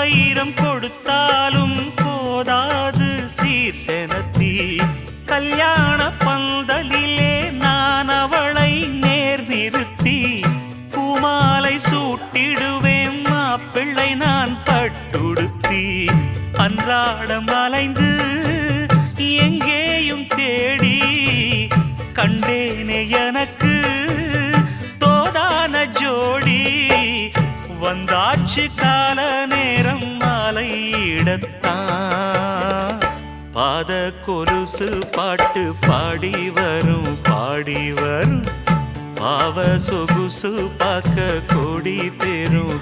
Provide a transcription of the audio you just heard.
ஆயிரம் கொடுத்தாலும் போதாது சீர் செனத்தி கல்யாண பந்தலிலே நான் அவளை நேர் நிறுத்தி பூமாலை சூட்டிடுவேன் மாப்பிள்ளை நான் பட்டுடுத்தி அன்றாடம் அலைந்து எங்கேயும் தேடி கண்டேனே எனக்கு தோதான ஜோடி வந்தாச்சு கால நேரம் மாலையிடத்தான் பாத கொலுசு பாட்டு பாடி வரும் பாவ சொகுசு பார்க்க கோடி பெரும்